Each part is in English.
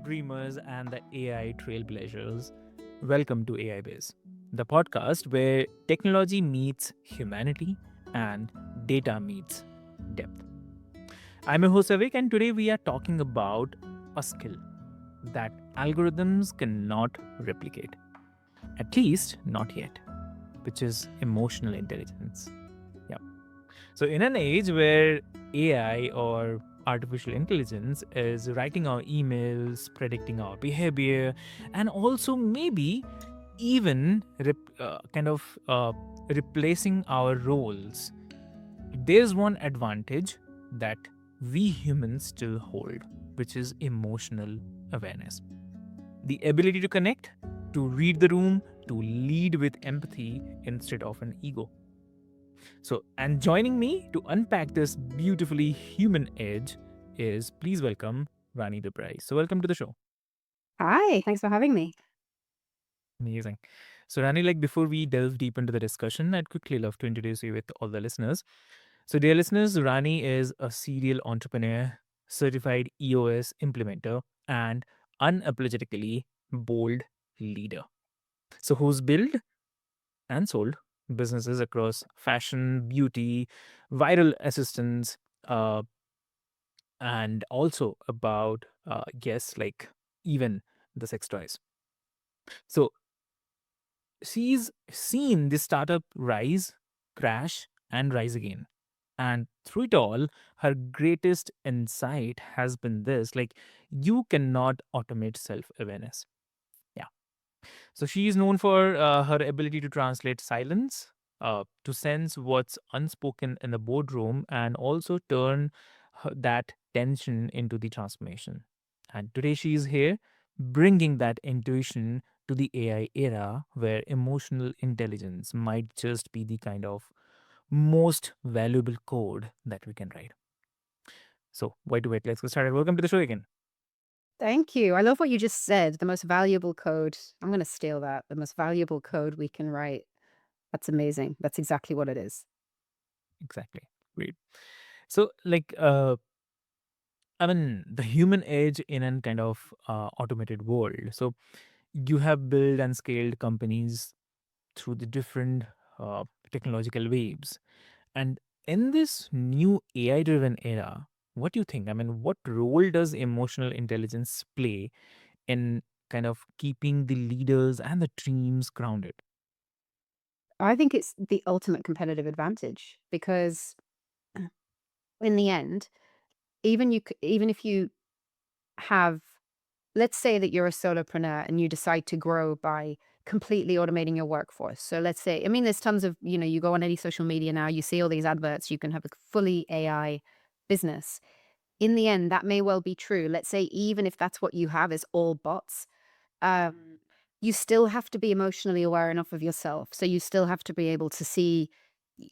dreamers, and the AI trailblazers. Welcome to AIBiz, the podcast where technology meets humanity and data meets depth. I'm your host Avik, and today we are talking about a skill that algorithms cannot replicate, at least not yet, which is emotional intelligence. Yeah. So, in an age where AI or artificial intelligence is writing our emails, predicting our behavior, and also maybe even replacing our roles, there's one advantage that we humans still hold, which is emotional awareness. The ability to connect, to read the room, to lead with empathy instead of an ego. So, and joining me to unpack this beautifully human edge is please welcome Rani Dabrai. So, welcome to the show. Hi, thanks for having me. Amazing. So, Rani, like before we delve deep into the discussion, I'd quickly love to introduce you with all the listeners. So, dear listeners, Rani is a serial entrepreneur, certified EOS implementer, and unapologetically bold leader. So, who's built and sold businesses across fashion, beauty, viral assistance, uh, and also about yes, like even the sex toys. So she's seen this startup rise, crash, and rise again. And through it all, her greatest insight has been this: like, you cannot automate self awareness. Yeah. So she is known for her ability to translate silence, to sense what's unspoken in the boardroom, and also turn that tension into the transformation. And today she is here bringing that intuition to the AI era where emotional intelligence might just be the kind of most valuable code that we can write. So, why to wait? Let's get started. Welcome to the show again. Thank you. I love what you just said. The most valuable code. I'm going to steal that. The most valuable code we can write. That's amazing. That's exactly what it is. Exactly. Great. So, I mean, the human edge in an kind of automated world. So, you have built and scaled companies through the different technological waves. And in this new AI driven era, what do you think? I mean, what role does emotional intelligence play in kind of keeping the leaders and the teams grounded? I think it's the ultimate competitive advantage because in the end, even if you have, let's say that you're a solopreneur and you decide to grow by completely automating your workforce. So let's say, I mean, there's tons of, you go on any social media now, you see all these adverts, you can have a fully AI business. In the end, that may well be true. Let's say even if that's what you have is all bots, um, you still have to be emotionally aware enough of yourself. So you still have to be able to see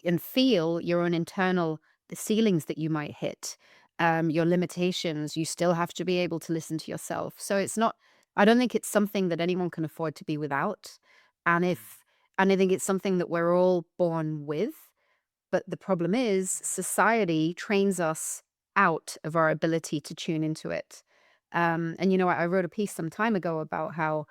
and feel your own internal the ceilings that you might hit, your limitations. You still have to be able to listen to yourself. So it's not. I don't think it's something that anyone can afford to be without. And if and I think it's something that we're all born with. But the problem is society trains us out of our ability to tune into it. And I wrote a piece some time ago about how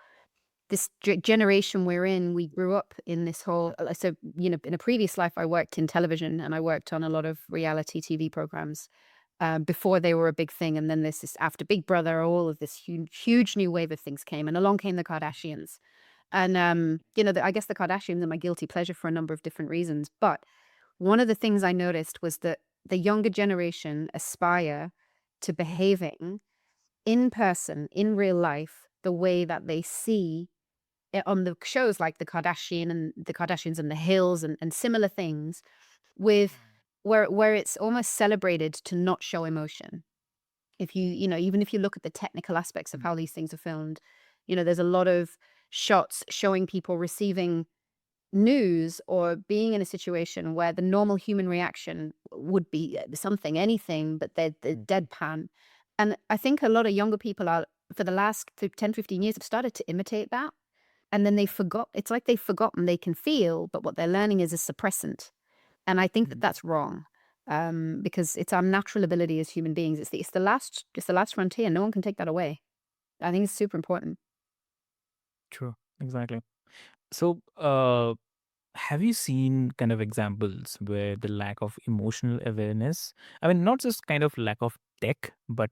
this generation we're in, we grew up in this whole. So, in a previous life, I worked in television and I worked on a lot of reality TV programs before they were a big thing. And then this after Big Brother, all of this huge new wave of things came, and along came the Kardashians. And I guess the Kardashians are my guilty pleasure for a number of different reasons, but one of the things I noticed was that the younger generation aspire to behaving in person, in real life, the way that they see it on the shows like the Kardashians and the Hills and similar things with where it's almost celebrated to not show emotion. If even if you look at the technical aspects of how these things are filmed, there's a lot of shots showing people receiving news or being in a situation where the normal human reaction would be something, anything, but they're deadpan. And I think a lot of younger people are, for the last 10, 15 years, have started to imitate that. And then they forgot, it's like they've forgotten they can feel, but what they're learning is a suppressant. And I think that that's wrong. Because it's our natural ability as human beings. It's the last frontier. No one can take that away. I think it's super important. True. Exactly. So, have you seen kind of examples where the lack of emotional awareness, I mean, not just kind of lack of tech, but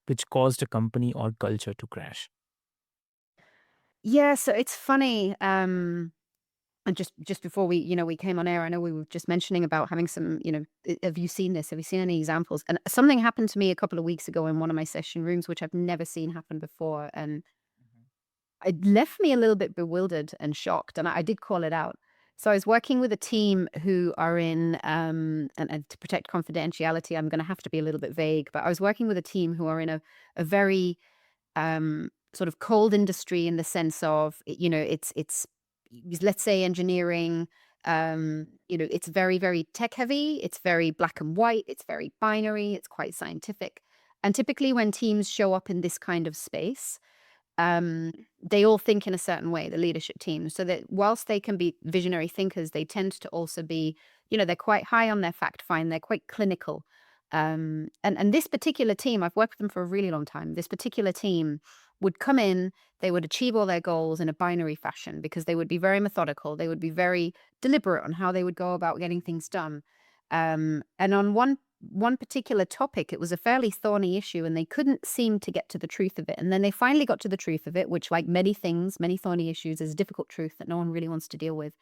which caused a company or culture to crash? Yeah, so it's funny. And just before we came on air, I know we were just mentioning about having some, have you seen this? Have you seen any examples? And something happened to me a couple of weeks ago in one of my session rooms, which I've never seen happen before. And Mhm. it left me a little bit bewildered and shocked, and I did call it out. So I was working with a team who are in, and to protect confidentiality, I'm going to have to be a little bit vague, but I was working with a team who are in a very sort of cold industry in the sense of, it's let's say engineering. It's very very tech heavy. It's very black and white. It's very binary. It's quite scientific. And typically, when teams show up in this kind of space, um, they all think in a certain way, the leadership team, so that whilst they can be visionary thinkers, they tend to also be, they're quite high on their fact find. They're quite clinical. And this particular team, I've worked with them for a really long time. This particular team would come in, they would achieve all their goals in a binary fashion because they would be very methodical. They would be very deliberate on how they would go about getting things done. And on one particular topic, it was a fairly thorny issue and they couldn't seem to get to the truth of it. And then they finally got to the truth of it, which, like many things, many thorny issues, is a difficult truth that no one really wants to deal with.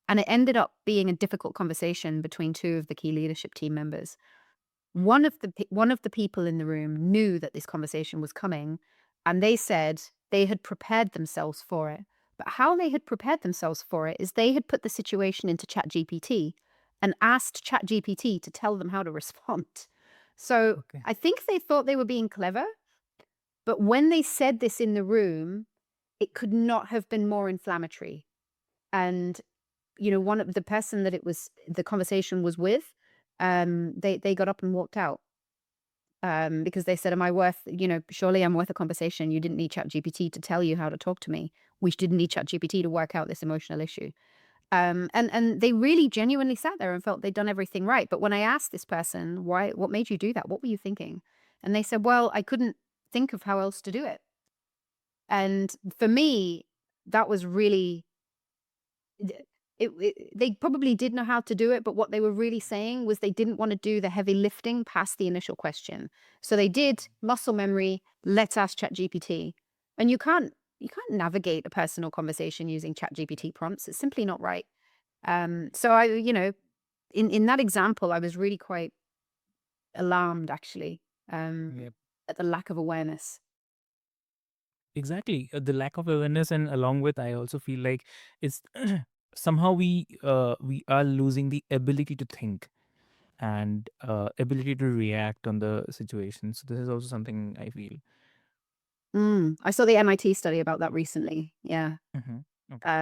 And it ended up being a difficult conversation between two of the key leadership team members. One of the people in the room knew that this conversation was coming, and they said they had prepared themselves for it. But how they had prepared themselves for it is they had put the situation into ChatGPT and asked ChatGPT to tell them how to respond. So Okay. I think they thought they were being clever, but when they said this in the room, it could not have been more inflammatory. And one of the person that the conversation was with, they got up and walked out, because they said, "Am I worth? Surely I'm worth a conversation. You didn't need ChatGPT to tell you how to talk to me. We didn't need ChatGPT to work out this emotional issue." And they really genuinely sat there and felt they'd done everything right. But when I asked this person, "Why? What made you do that? What were you thinking?" And they said, "Well, I couldn't think of how else to do it." And for me, that was really D they probably did know how to do it, but what they were really saying was they didn't wanna do the heavy lifting past the initial question. So they did muscle memory, "Let's ask ChatGPT." And you can't navigate a personal conversation using ChatGPT prompts, it's simply not right. So in that example, I was really quite alarmed actually, um, Yep. at the lack of awareness. Exactly. The lack of awareness, and along with, I also feel like it's somehow we are losing the ability to think and ability to react on the situation. So this is also something I feel. I saw the MIT study about that recently, yeah. Hmm. Okay.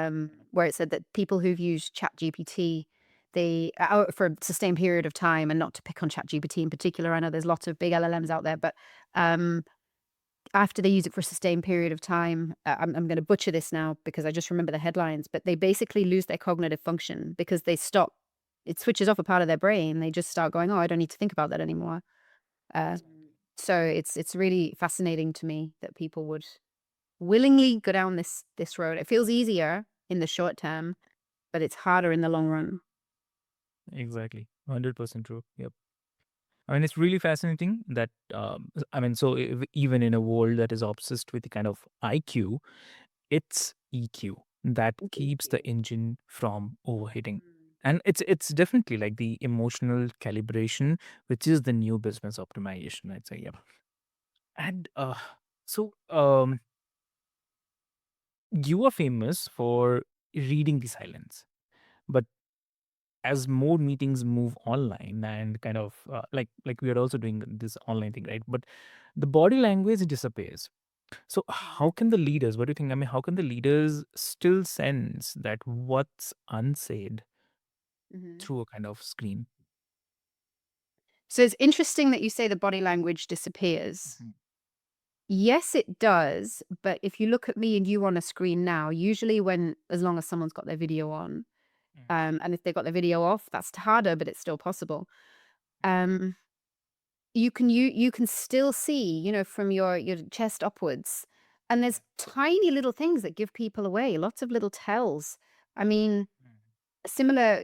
Where it said that people who've used ChatGPT, they for a sustained period of time, and not to pick on ChatGPT in particular, I know there's lots of big LLMs out there, but um, after they use it for a sustained period of time, I'm going to butcher this now because I just remember the headlines, but they basically lose their cognitive function because they stop. It switches off a part of their brain. They just start going, "Oh, I don't need to think about that anymore." Uh, so it's really fascinating to me that people would willingly go down this road. It feels easier in the short term, but it's harder in the long run. Exactly. 100% true. Yep. I mean, it's really fascinating that, I mean, so even in a world that is obsessed with the kind of IQ, it's EQ that Okay. keeps the engine from overheating. And it's definitely like the emotional calibration, which is the new business optimization, I'd say. Yep. And so you are famous for reading the silence, but as more meetings move online and kind of like we are also doing this online thing, right? But the body language disappears. So how can the leaders, what do you think? I mean, how can the leaders still sense that what's unsaid Mhm. through a kind of screen? So it's interesting that you say the body language disappears. Mhm. Yes, it does. But if you look at me and you on a screen now, usually as long as someone's got their video on, Mhm. and if they've got their video off, that's harder, but it's still possible. Um, you can still see, from your chest upwards. And there's tiny little things that give people away, lots of little tells. I mean, similar,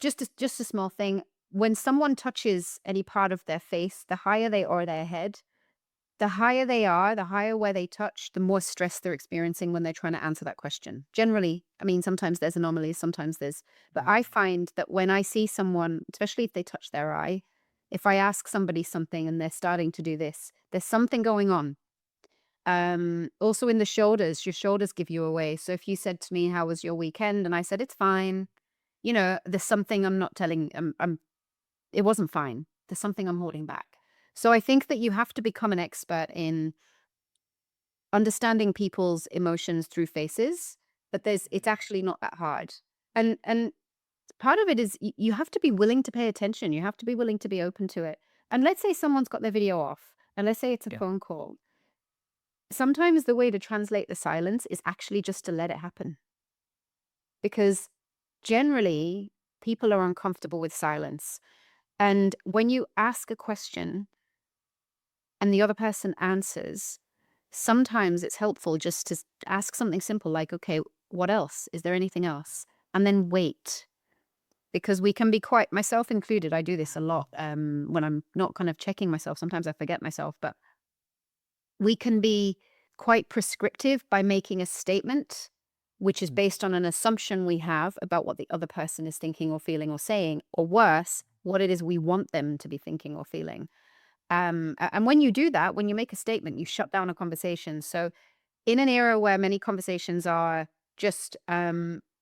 just a small thing. When someone touches any part of their face, the higher they are their head, the higher they are, the higher where they touch, the more stress they're experiencing when they're trying to answer that question. Generally, I mean, sometimes there's anomalies, sometimes there's, but I find that when I see someone, especially if they touch their eye, if I ask somebody something and they're starting to do this, there's something going on. Also in the shoulders, your shoulders give you away. So if you said to me, "How was your weekend?" and I said, "It's fine," there's something I'm not telling. It wasn't fine. There's something I'm holding back. So I think that you have to become an expert in understanding people's emotions through faces, but it's actually not that hard. And part of it is you have to be willing to pay attention. You have to be willing to be open to it. And let's say someone's got their video off, and let's say it's a Yeah. phone call. Sometimes the way to translate the silence is actually just to let it happen. Because generally, people are uncomfortable with silence. And when you ask a question and the other person answers, sometimes it's helpful just to ask something simple like, okay, what else? Is there anything else? And then wait. Because we can be quite, myself included, I do this a lot when I'm not kind of checking myself. Sometimes I forget myself, but we can be quite prescriptive by making a statement, which is based on an assumption we have about what the other person is thinking or feeling or saying, or worse, what it is we want them to be thinking or feeling. And when you do that, when you make a statement, you shut down a conversation. So in an era where many conversations are just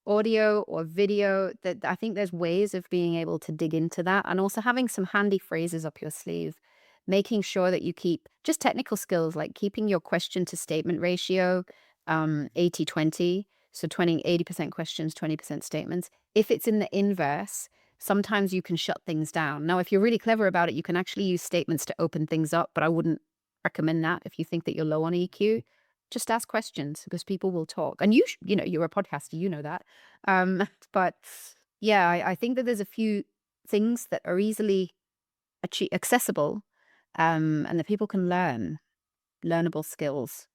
audio or video, that I think there's ways of being able to dig into that, and also having some handy phrases up your sleeve, making sure that you keep just technical skills like keeping your question to statement ratio 80-20. So 80% questions, 20% statements. If it's in the inverse, sometimes you can shut things down. Now, if you're really clever about it, you can actually use statements to open things up, but I wouldn't recommend that if you think that you're low on EQ. Just ask questions because people will talk. And you're a podcaster, you know that. But yeah, I think that there's a few things that are easily accessible, and that people can learnable skills.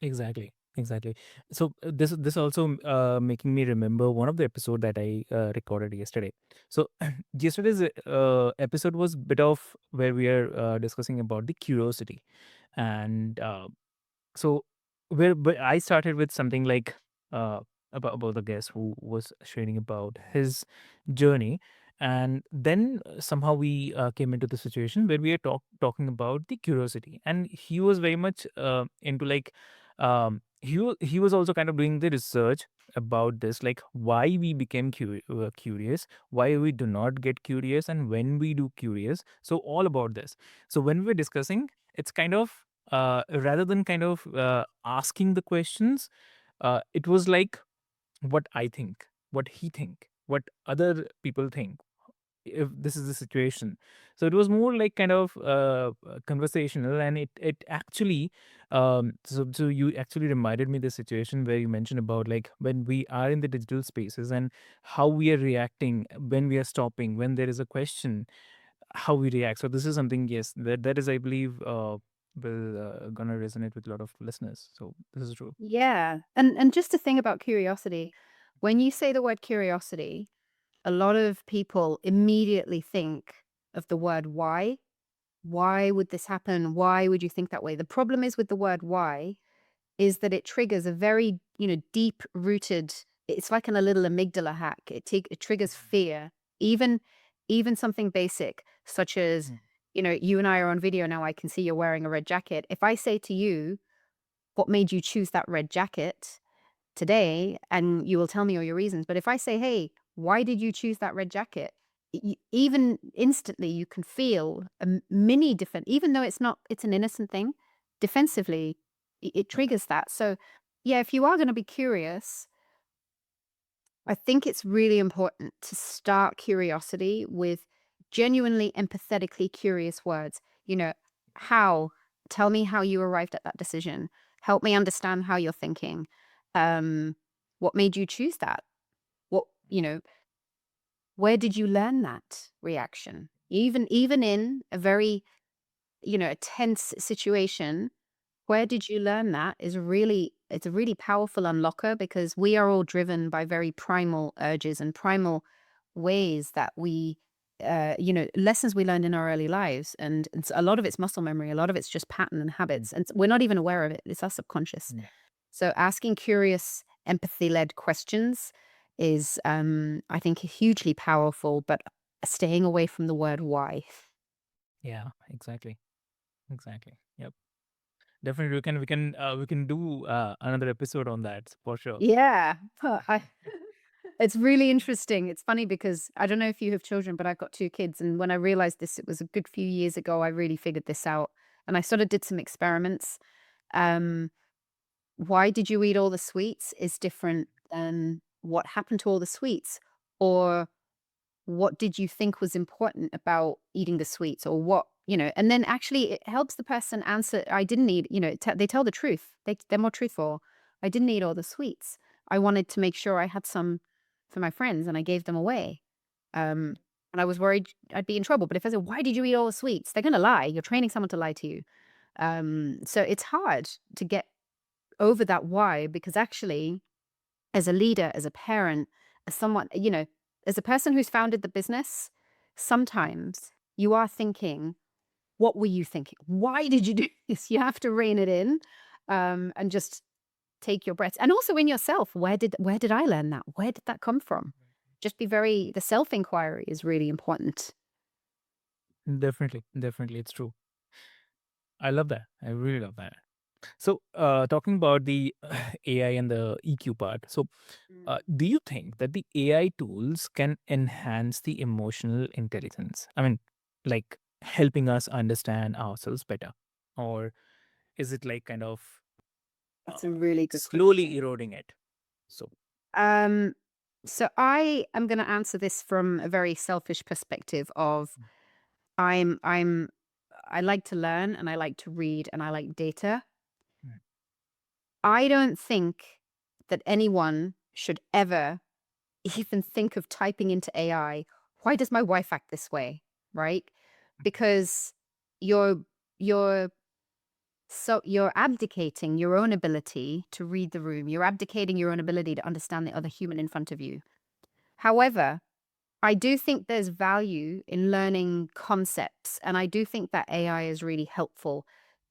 Exactly. Exactly. So this also making me remember one of the episode that I recorded yesterday. So yesterday's episode was bit of where we are discussing about the curiosity, and so where but I started with something like uh, about the guest who was sharing about his journey, and then somehow we came into the situation where we are talking about the curiosity, and he was very much into like he was also kind of doing the research about this, like why we became curious, why we do not get curious, and when we do curious. So all about this. So when we're discussing, it's kind of rather than kind of asking the questions, it was like what I think, what he think, what other people think, if this is the situation. So it was more like kind of conversational, and it actually so you actually reminded me the situation where you mentioned about like when we are in the digital spaces and how we are reacting when we are stopping, when there is a question, how we react. So this is something, yes, that is, I believe, will gonna resonate with a lot of listeners. So this is true. Yeah. And just a thing about curiosity. When you say the word curiosity, a lot of people immediately think of the word why. Why would this happen? Why would you think that way? The problem is with the word why is that it triggers a very, deep rooted, it's like in a little amygdala hack. It triggers fear. Even even something basic such as, Mm. you and I are on video now, I can see you're wearing a red jacket. If I say to you, what made you choose that red jacket today? And you will tell me all your reasons. But if I say, hey, why did you choose that red jacket? Even instantly, you can feel a mini defense, even though it's an innocent thing. Defensively, it Yeah. triggers that. So, yeah, if you are going to be curious, I think it's really important to start curiosity with genuinely empathetically curious words. How? Tell me how you arrived at that decision. Help me understand how you're thinking. Um, what made you choose that? What, where did you learn that reaction? Even in a very, a tense situation, where did you learn that is it's a really powerful unlocker because we are all driven by very primal urges and primal ways that we lessons we learned in our early lives, and a lot of it's muscle memory, a lot of it's just pattern and Mm. habits, and we're not even aware of it. It's our subconscious. Yeah. So asking curious, empathy-led questions is, I think, hugely powerful, but staying away from the word why. Yeah, exactly. Exactly. Yep. Definitely we can do another episode on that for sure. Yeah. It's really interesting. It's funny because I don't know if you have children, but I've got 2 kids, and when I realized this, it was a good few years ago, I really figured this out, and I sort of did some experiments. Um, why did you eat all the sweets is different than what happened to all the sweets, or what did you think was important about eating the sweets, or and then actually it helps the person answer, I didn't eat, they tell the truth. They're more truthful. I didn't eat all the sweets. I wanted to make sure I had some for my friends and I gave them away. And I was worried I'd be in trouble. But if I said, why did you eat all the sweets? They're going to lie. You're training someone to lie to you. So it's hard to get over that why, because actually as a leader, as a parent, as someone, as a person who's founded the business, sometimes you are thinking, what were you thinking? Why did you do this? You have to rein it in, and just take your breaths. And also in yourself, where did I learn that? Where did that come from? Just be the self inquiry is really important. Definitely, definitely, it's true. I love that. I really love that. So, talking about the AI and the EQ part. So, do you think that the AI tools can enhance the emotional intelligence? I mean, like helping us understand ourselves better, or is it like kind of That's a really good slowly question. eroding it? So, Um, so I am going to answer this from a very selfish perspective of I'm I like to learn and I like to read and I like data. mm, I don't think that anyone should ever even think of typing into AI, "Why does my wife act this way?" Right? Because you're you're you're abdicating your own ability to read the room. You're abdicating your own ability to understand the other human in front of you. However, I do think there's value in learning concepts, and I do think that AI is really helpful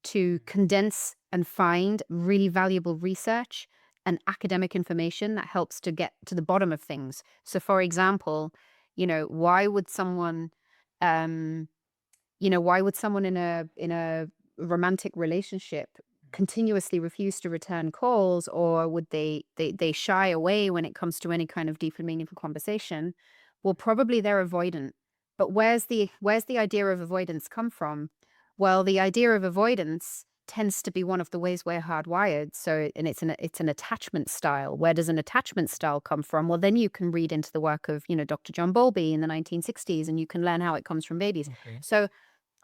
to condense and find really valuable research and academic information that helps to get to the bottom of things. So, for example, why would someone, um, why would someone in a romantic relationship continuously refuse to return calls, or would they shy away when it comes to any kind of deep and meaningful conversation? Well, probably they're avoidant. But where's the idea of avoidance come from? Well, the idea of avoidance tends to be one of the ways we're hardwired. So, and it's an attachment style. Where does an attachment style come from? Well, then you can read into the work of, Dr. John Bowlby in the 1960s, and you can learn how it comes from babies. okay. So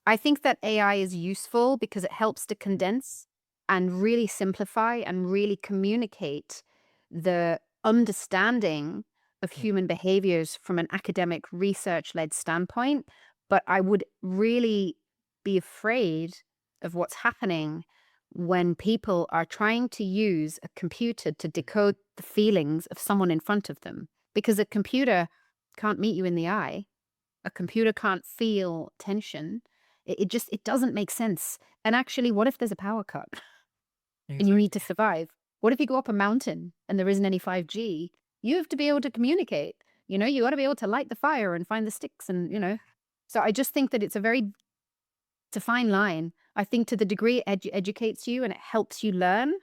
I think that AI is useful because it helps to condense and really simplify and really communicate the understanding of Yeah. human behaviors from an academic research led standpoint. But I would really be afraid of what's happening when people are trying to use a computer to decode the feelings of someone in front of them, because a computer can't meet you in the eye. A computer can't feel tension. It doesn't make sense. And actually, what if there's a power cut and you need to Exactly. survive? What if you go up a mountain and there isn't any 5G? You have to be able to communicate. You got to be able to light the fire and find the sticks and. So I just think that it's a fine line. I think to the degree it educates you and it helps you learn,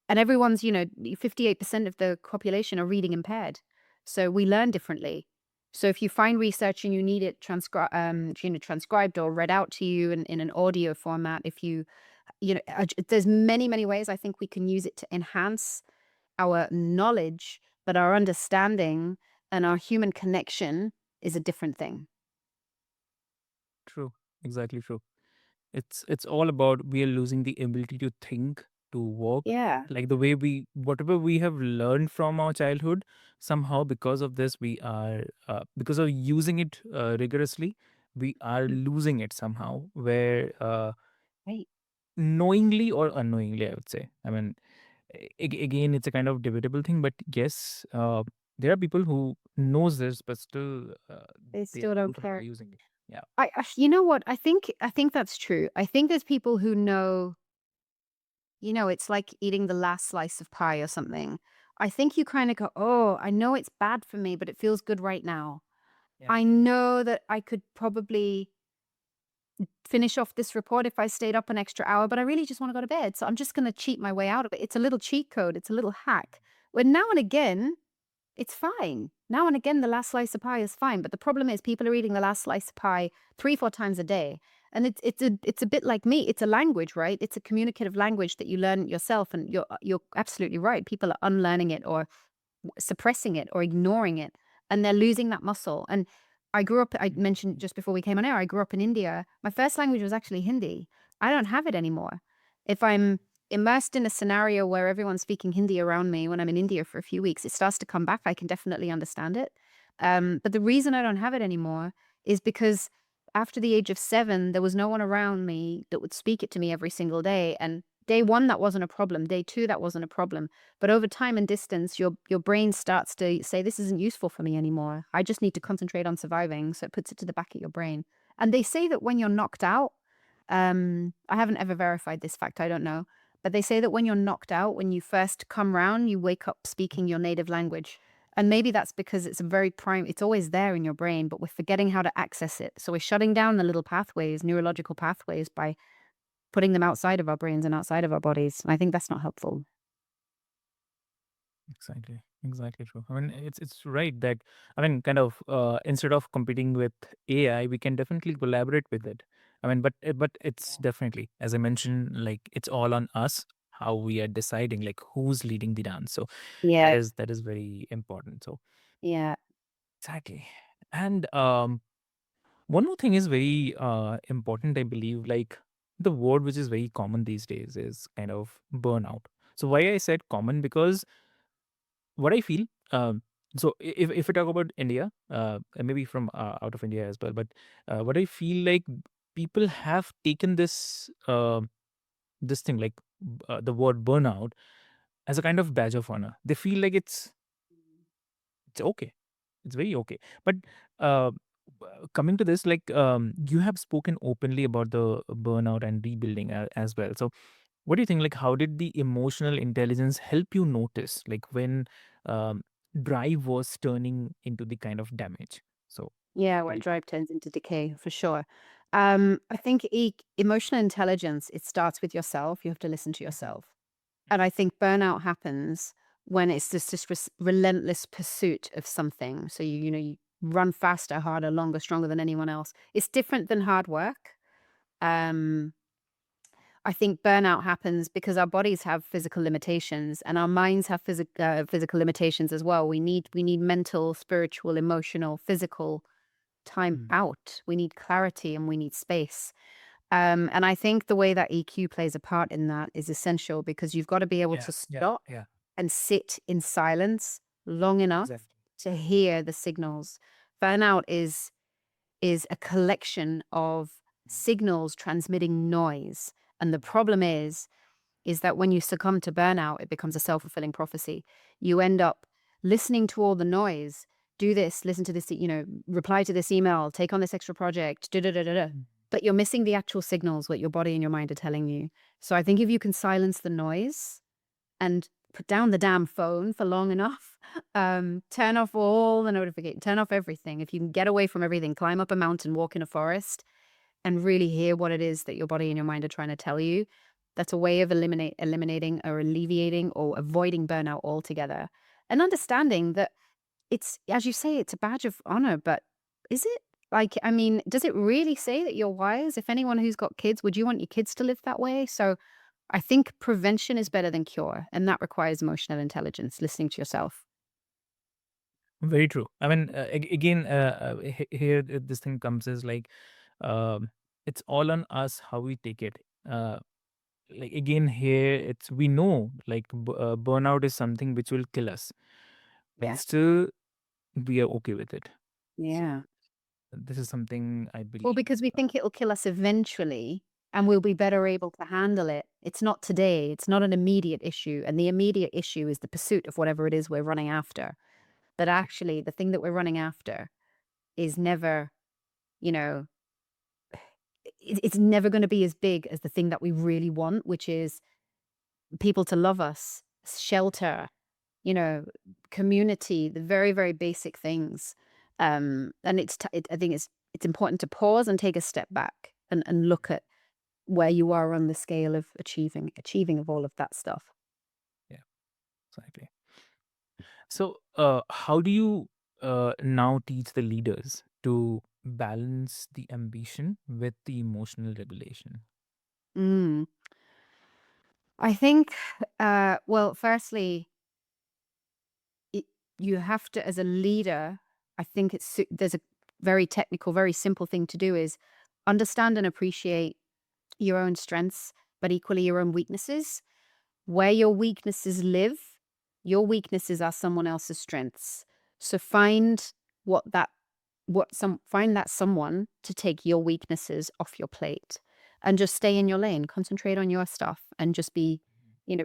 and everyone's, 58% of the population are reading impaired. So we learn differently. So if you find research and you need it transcribed or read out to you in an audio format, if there's many, many ways I think we can use it to enhance our knowledge, but our understanding and our human connection is a different thing. True. Exactly true. It's all about we are losing the ability to think, to work, Yeah. like the way we whatever we have learned from our childhood. Somehow, because of this, we are because of using it rigorously, we are losing it somehow. Where Right. knowingly or unknowingly, I would say. I mean, again, it's a kind of debatable thing, but yes, there are people who knows this, but still They they still don't also are care. using it. Yeah. You know what? I think that's true. I think there's people who know, it's like eating the last slice of pie or something. I think you kind of go, "Oh, I know it's bad for me, but it feels good right now. Yeah. I know that I could probably finish off this report if I stayed up an extra hour, but I really just want to go to bed. So I'm just going to cheat my way out of it." It's a little cheat code, it's a little hack. When now and again, it's fine. Now and again, the last slice of pie is fine. But the problem is people are eating the last slice of pie 3, 4 times a day. And it's a bit like me. It's a language, right? It's a communicative language that you learn yourself. And you're absolutely right. People are unlearning it or suppressing it or ignoring it, and they're losing that muscle. And I mentioned just before we came on air, I grew up in India. My first language was actually Hindi. I don't have it anymore. If I'm immersed in a scenario where everyone's speaking Hindi around me when I'm in India for a few weeks, it starts to come back. I can definitely understand it. But the reason I don't have it anymore is because after the age of 7, there was no one around me that would speak it to me every single day. And day 1, that wasn't a problem. Day 2, that wasn't a problem. But over time and distance, your brain starts to say, "This isn't useful for me anymore. I just need to concentrate on surviving." So it puts it to the back of your brain. And they say that when you're knocked out, I haven't ever verified this fact, I don't know. But they say that when you're knocked out, when you first come round, you wake up speaking your native language. And maybe that's because it's always there in your brain, but we're forgetting how to access it. So we're shutting down the little pathways, neurological pathways, by putting them outside of our brains and outside of our bodies. And I think that's not helpful. Exactly. Exactly true. I mean, it's right that I mean, kind of instead of competing with AI, we can definitely collaborate with it. I mean, but it's definitely, as I mentioned, like it's all on us how we are deciding like who's leading the dance. So Yeah, that is very important. So yeah, exactly. And one more thing is very important, I believe. Like the word which is very common these days is kind of burnout. So why I said common because what I feel. So if we talk about India, and maybe from out of India as well, but what I feel like people have taken this thing like the word burnout as a kind of badge of honor. They feel like it's okay, it's very okay. But uh, coming to this, like you have spoken openly about the burnout and rebuilding as well. So what do you think? Like, how did the emotional intelligence help you notice, like, when um, drive was turning into the kind of damage? So, yeah. what do When you think? drive turns into decay, for sure. I think emotional intelligence, it starts with yourself. You have to listen to Mhm, yourself. And mhm, I think burnout happens when it's just this relentless pursuit of something. So you run faster, harder, longer, stronger than anyone else. It's different than hard work. Um, I think burnout happens because our bodies have physical limitations and our minds have physical limitations as well. We need mental, spiritual, emotional, physical time mm. out. We need clarity and we need space. And I think the way that EQ plays a part in that is essential because you've got to be able Yeah, to yeah, stop yeah, and sit in silence long enough exactly. to hear the signals. Burnout is a collection of signals transmitting noise. And the problem is that when you succumb to burnout, it becomes a self-fulfilling prophecy. You end up listening to all the noise. Do this, listen to this, reply to this email, take on this extra project, da da da da da. Mm. But you're missing the actual signals what your body and your mind are telling you. So I think if you can silence the noise and put down the damn phone for long enough, turn off all the notifications, turn off everything. If you can get away from everything, climb up a mountain, walk in a forest, and really hear what it is that your body and your mind are trying to tell you, that's a way of eliminating or alleviating or avoiding burnout altogether. And understanding that it's, as you say, it's a badge of honor, but is it? Like, I mean, does it really say that you're wise? If anyone who's got kids, would you want your kids to live that way? So I think prevention is better than cure, and that requires emotional intelligence, listening to yourself. Very true. I mean, again, here this thing comes is like, um, it's all on us how we take it. Like again, here it's we know like burnout is something which will kill us, but Yeah. still we are okay with it. So Yeah. this is something I Well, believe. because we think it'll kill us eventually. and we'll be better able to handle it. It's not today. It's not an immediate issue. And the immediate issue is the pursuit of whatever it is we're running after. But actually, the thing that we're running after is never, you know, it's never going to be as big as the thing that we really want, which is people to love us, shelter, you know, community, the very, very basic things. And I think it's important to pause and take a step back and look at where you are on the scale of achieving of all of that stuff. Yeah, exactly. So, how do you now teach the leaders to balance the ambition with the emotional regulation? Mm. I think, well, firstly, it, you have to, as a leader, I think there's a very technical, very simple thing to do is understand and appreciate your own strengths, but equally your own weaknesses. Where your weaknesses live, your weaknesses are someone else's strengths. So what that find that someone to take your weaknesses off your plate and just stay in your lane, concentrate on your stuff and just be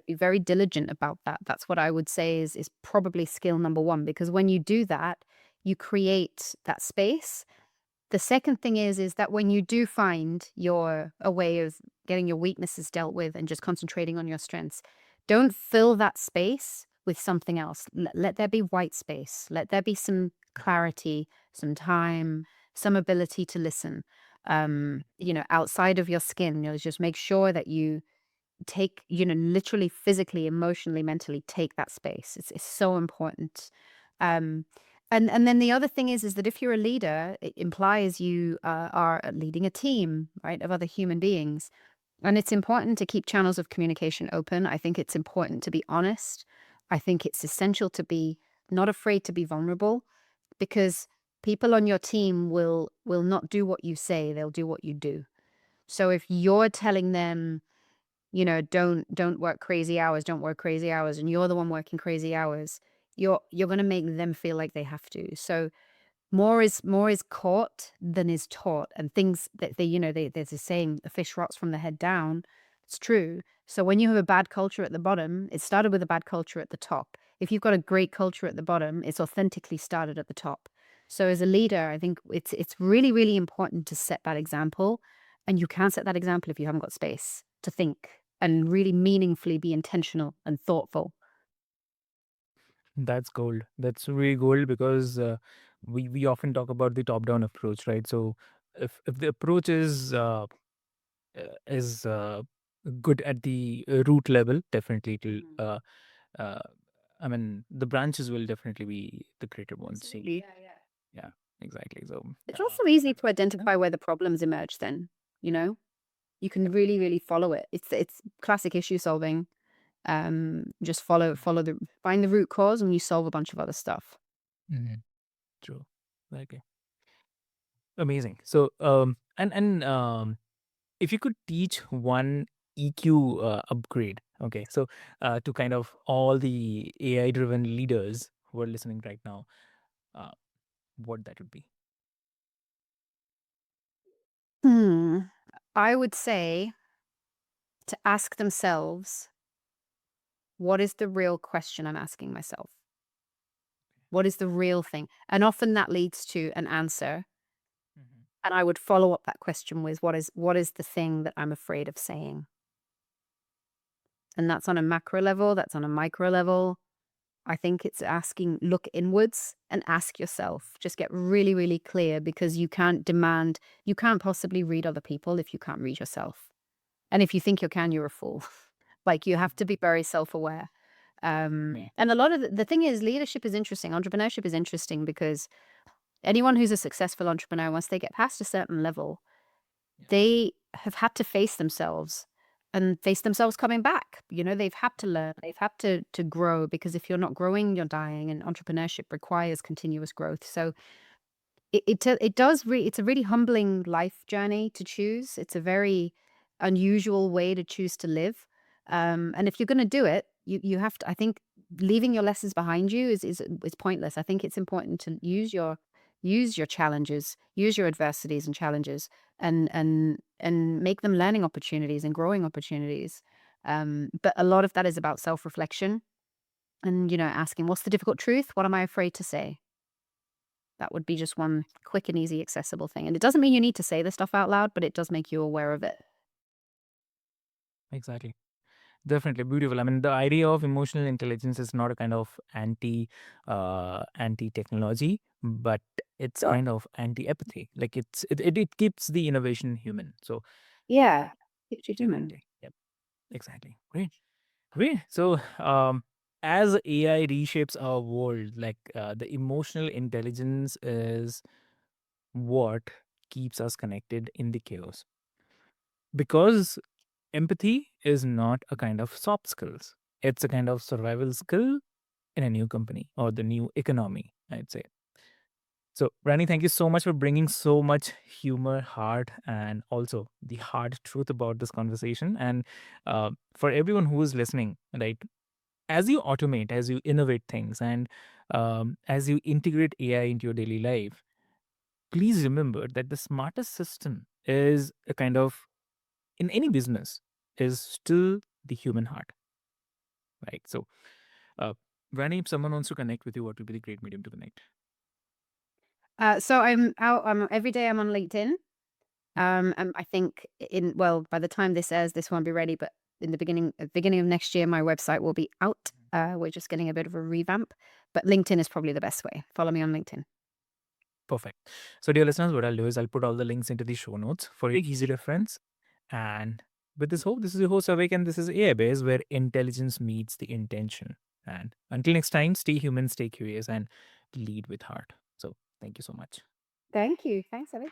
very diligent about that. That's what I would say is probably skill number one, because when you do that, you create that space. The second thing is that when you do find a way of getting your weaknesses dealt with and just concentrating on your strengths, don't fill that space with something else. Let there be white space. Let there be some clarity, some time, some ability to listen. Outside of your skin, just make sure that you take, literally, physically, emotionally, mentally take that space. It's so important. Um, and then the other thing is that if you're a leader, it implies you are leading a team, right, of other human beings. And it's important to keep channels of communication open. I think it's important to be honest. I think it's essential to be not afraid to be vulnerable, because people on your team will not do what you say, they'll do what you do. So if you're telling them, don't work crazy hours, don't work crazy hours, and you're the one working crazy hours, you're going to make them feel like they have to. So more is caught than is taught, and things that there's a saying, a fish rots from the head down. It's true. So when you have a bad culture at the bottom, it started with a bad culture at the top. If you've got a great culture at the bottom, it's authentically started at the top. So as a leader, I think it's really, really important to set that example, and you can't set that example if you haven't got space to think and really meaningfully be intentional and thoughtful. That's gold. That's really gold because we often talk about the top down approach, right? So if the approach is good at the root level, definitely it'll. Mhm. Uh, I mean, the branches will definitely be the greater ones. Absolutely. Yeah, yeah. Yeah, exactly. So, It's also easy to yeah. identify where the problems emerge then, you know? You can really, really follow it. It's classic issue solving. Just follow the find the root cause and you solve a bunch of other stuff. Mhm. True. Okay. Amazing. So, if you could teach one EQ upgrade, okay, so to kind of all the AI driven leaders who are listening right now, uh, what that would be? Hmm. I would say to ask themselves, what is the real question I'm asking myself? What is the real thing? And often that leads to an answer. Mhm. And I would follow up that question with what is the thing that I'm afraid of saying? And that's on a macro level, that's on a micro level. I think it's asking, look inwards and ask yourself. Just get really, really clear, because you can't possibly read other people if you can't read yourself. And if you think you can, you're a fool. Like, you have to be very self aware. Yeah. And a lot of the thing is, leadership is interesting. Entrepreneurship is interesting because anyone who's a successful entrepreneur, once they get past a certain level, Yeah. they have had to face themselves and face themselves coming back. They've had to learn, they've had to grow, because if you're not growing, you're dying, and entrepreneurship requires continuous growth. So it's a really humbling life journey to choose. It's a very unusual way to choose to live. And if you're going to do it, you have to, I think, leaving your lessons behind you is pointless. I think it's important to use use your challenges, use your adversities and challenges, and make them learning opportunities and growing opportunities. But a lot of that is about self-reflection and, asking, what's the difficult truth? What am I afraid to say? That would be just one quick and easy, accessible thing. And it doesn't mean you need to say this stuff out loud, but it does make you aware of it. Exactly. Definitely beautiful. I mean, the idea of emotional intelligence is not a kind of anti technology, but it's Sure. kind of anti empathy. Like it keeps the innovation human. So Yeah. Keeps you human. definitely, yep, exactly. Great, great. So as AI reshapes our world, like the emotional intelligence is what keeps us connected in the chaos, because empathy is not a kind of soft skills. It's a kind of survival skill in a new company or the new economy, I'd say. So, Rani, thank you so much for bringing so much humor, heart, and also the hard truth about this conversation. And for everyone who is listening, right, as you automate, as you innovate things, and as you integrate AI into your daily life, please remember that the smartest system is a kind of, in any business, is still the human heart, right? So, uh, Rani, if someone wants to connect with you, what would be the great medium to connect? So I'm out. Every day I'm on LinkedIn. And I think by the time this airs, this won't be ready. But in the beginning of next year, my website will be out. We're just getting a bit of a revamp, but LinkedIn is probably the best way. Follow me on LinkedIn. Perfect. So, dear listeners, what I'll do is I'll put all the links into the show notes for your easy reference. And with this hope, this is your host Avik, and this is AIBiz, where intelligence meets the intention. And until next time, stay human, stay curious, and lead with heart. So, thank you so much. Thank you. Thanks, Abby.